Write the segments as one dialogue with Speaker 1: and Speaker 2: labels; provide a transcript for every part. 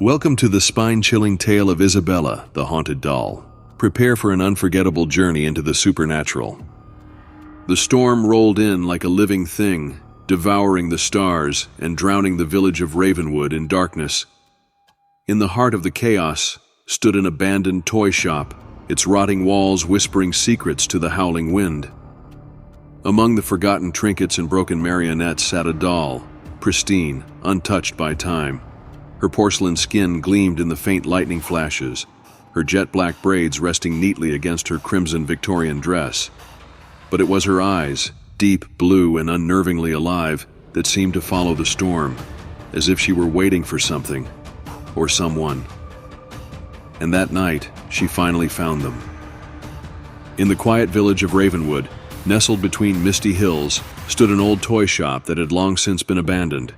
Speaker 1: Welcome to the spine-chilling tale of Isabella, the haunted doll. Prepare for an unforgettable journey into the supernatural. The storm rolled in like a living thing, devouring the stars and drowning the village of Ravenwood in darkness. In the heart of the chaos stood an abandoned toy shop, its rotting walls whispering secrets to the howling wind. Among the forgotten trinkets and broken marionettes sat a doll, pristine, untouched by time. Her porcelain skin gleamed in the faint lightning flashes, her jet-black braids resting neatly against her crimson Victorian dress. But it was her eyes, deep blue and unnervingly alive, that seemed to follow the storm, as if she were waiting for something, or someone. And that night, she finally found them. In the quiet village of Ravenwood, nestled between misty hills, stood an old toy shop that had long since been abandoned.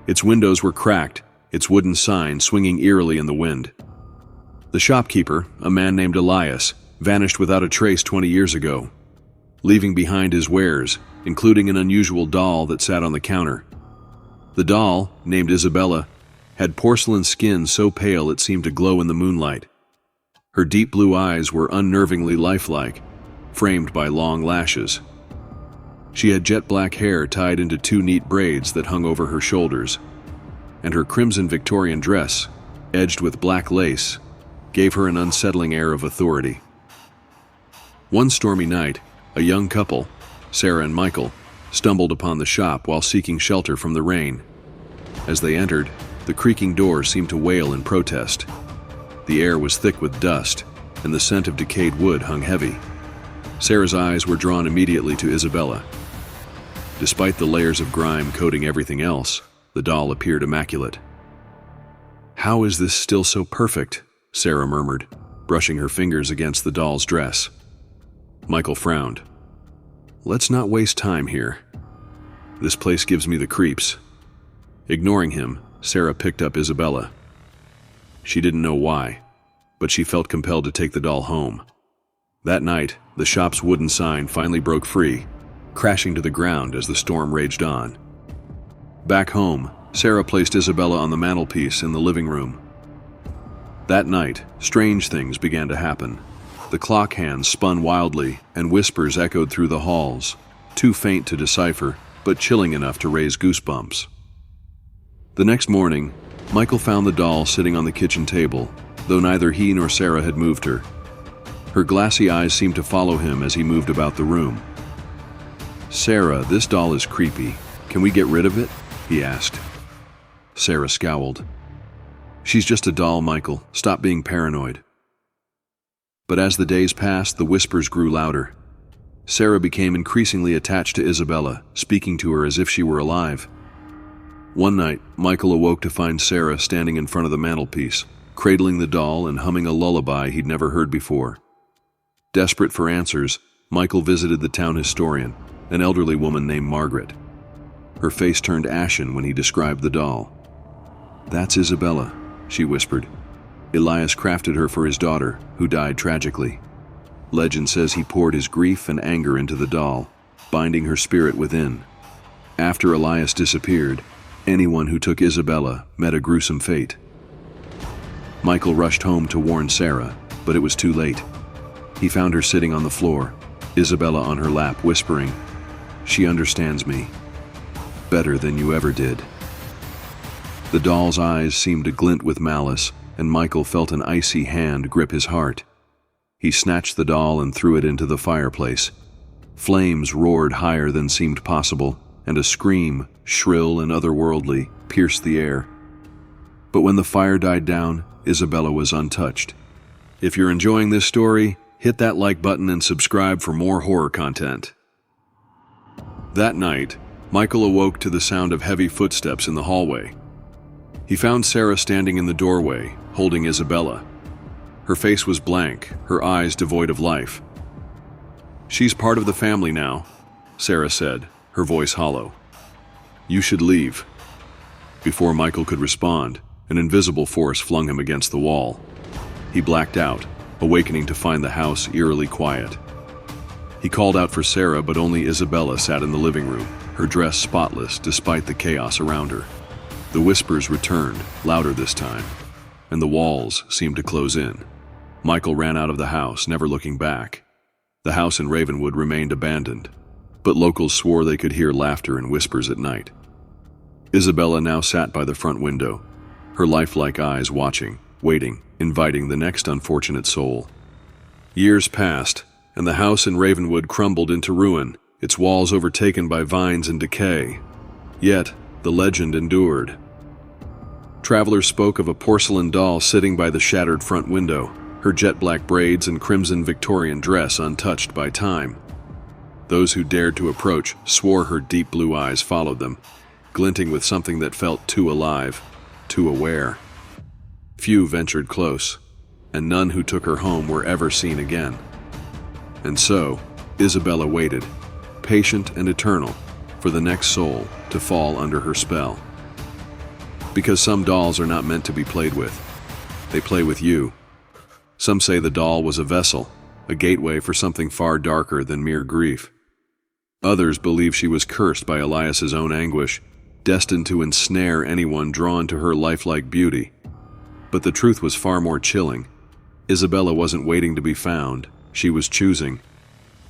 Speaker 1: Its windows were cracked, its wooden sign swinging eerily in the wind. The shopkeeper, a man named Elias, vanished without a trace 20 years ago, leaving behind his wares, including an unusual doll that sat on the counter. The doll, named Isabella, had porcelain skin so pale it seemed to glow in the moonlight. Her deep blue eyes were unnervingly lifelike, framed by long lashes. She had jet-black hair tied into two neat braids that hung over her shoulders, and her crimson Victorian dress, edged with black lace, gave her an unsettling air of authority. One stormy night, a young couple, Sarah and Michael, stumbled upon the shop while seeking shelter from the rain. As they entered, the creaking door seemed to wail in protest. The air was thick with dust, and the scent of decayed wood hung heavy. Sarah's eyes were drawn immediately to Isabella. Despite the layers of grime coating everything else, the doll appeared immaculate. "How is this still so perfect?" Sarah murmured, brushing her fingers against the doll's dress. Michael frowned. "Let's not waste time here. This place gives me the creeps." Ignoring him, Sarah picked up Isabella. She didn't know why, but she felt compelled to take the doll home. That night, the shop's wooden sign finally broke free, crashing to the ground as the storm raged on. Back home, Sarah placed Isabella on the mantelpiece in the living room. That night, strange things began to happen. The clock hands spun wildly, and whispers echoed through the halls, too faint to decipher, but chilling enough to raise goosebumps. The next morning, Michael found the doll sitting on the kitchen table, though neither he nor Sarah had moved her. Her glassy eyes seemed to follow him as he moved about the room. "Sarah, this doll is creepy. Can we get rid of it?" he asked. Sarah scowled. "She's just a doll, Michael. Stop being paranoid." But as the days passed, the whispers grew louder. Sarah became increasingly attached to Isabella, speaking to her as if she were alive. One night, Michael awoke to find Sarah standing in front of the mantelpiece, cradling the doll and humming a lullaby he'd never heard before. Desperate for answers, Michael visited the town historian, an elderly woman named Margaret. Her face turned ashen when he described the doll. "That's Isabella," she whispered. "Elias crafted her for his daughter, who died tragically. Legend says he poured his grief and anger into the doll, binding her spirit within. After Elias disappeared, anyone who took Isabella met a gruesome fate." Michael rushed home to warn Sarah, but it was too late. He found her sitting on the floor, Isabella on her lap, whispering, "She understands me better than you ever did." The doll's eyes seemed to glint with malice, and Michael felt an icy hand grip his heart. He snatched the doll and threw it into the fireplace. Flames roared higher than seemed possible, and a scream, shrill and otherworldly, pierced the air. But when the fire died down, Isabella was untouched. If you're enjoying this story, hit that like button and subscribe for more horror content. That night, Michael awoke to the sound of heavy footsteps in the hallway. He found Sarah standing in the doorway, holding Isabella. Her face was blank, her eyes devoid of life. "She's part of the family now," Sarah said, her voice hollow. "You should leave." Before Michael could respond, an invisible force flung him against the wall. He blacked out, awakening to find the house eerily quiet. He called out for Sarah, but only Isabella sat in the living room, her dress spotless despite the chaos around her. The whispers returned, louder this time, and the walls seemed to close in. Michael ran out of the house, never looking back. The house in Ravenwood remained abandoned, but locals swore they could hear laughter and whispers at night. Isabella now sat by the front window, her lifelike eyes watching, waiting, inviting the next unfortunate soul. Years passed, and the house in Ravenwood crumbled into ruin, its walls overtaken by vines and decay. Yet, the legend endured. Travelers spoke of a porcelain doll sitting by the shattered front window, her jet-black braids and crimson Victorian dress untouched by time. Those who dared to approach swore her deep blue eyes followed them, glinting with something that felt too alive, too aware. Few ventured close, and none who took her home were ever seen again. And so, Isabella waited, patient and eternal, for the next soul to fall under her spell. Because some dolls are not meant to be played with. They play with you. Some say the doll was a vessel, a gateway for something far darker than mere grief. Others believe she was cursed by Elias's own anguish, destined to ensnare anyone drawn to her lifelike beauty. But the truth was far more chilling. Isabella wasn't waiting to be found, she was choosing.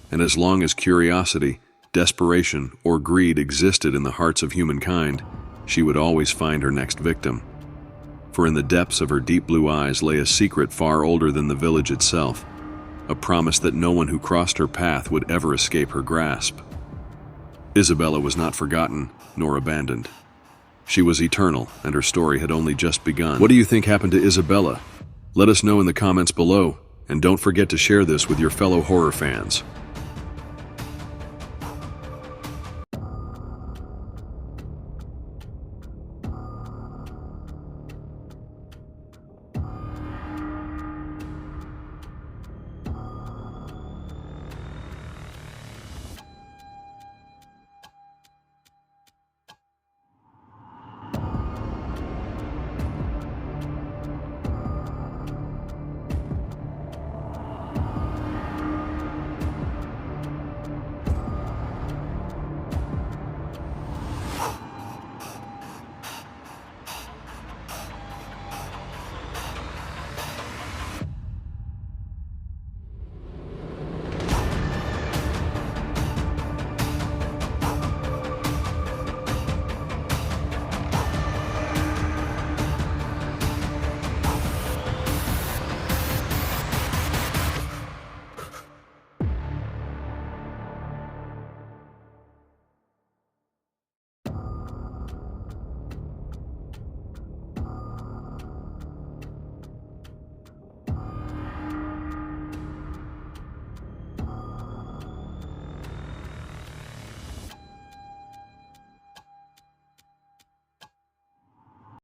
Speaker 1: And as long as curiosity, desperation, or greed existed in the hearts of humankind, she would always find her next victim. For in the depths of her deep blue eyes lay a secret far older than the village itself, a promise that no one who crossed her path would ever escape her grasp. Isabella was not forgotten, nor abandoned. She was eternal, and her story had only just begun. What do you think happened to Isabella? Let us know in the comments below, and don't forget to share this with your fellow horror fans.